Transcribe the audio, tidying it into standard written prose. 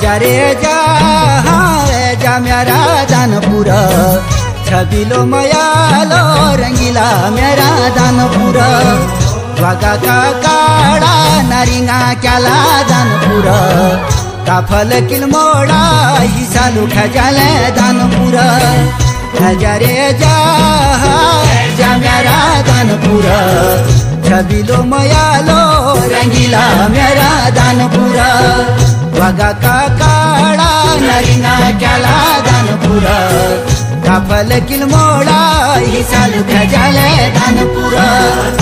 जा रे जा मेरा दानपुर छबिलो मयालो रंगीला मेरा दानपुर वागा का काड़ा नारिंगा क्याला दानपुर काफल किल मोड़ा हिस्सा लुखा जाले दानपुर जा रे जा मेरा दानपुर छबिलो मयालो रंगीला मेरा दानपुर वागा का काड़ा नरिंगा क्याला दानपुर काफल किल मोड़ा हिस्सा लुखा जाले दानपुर।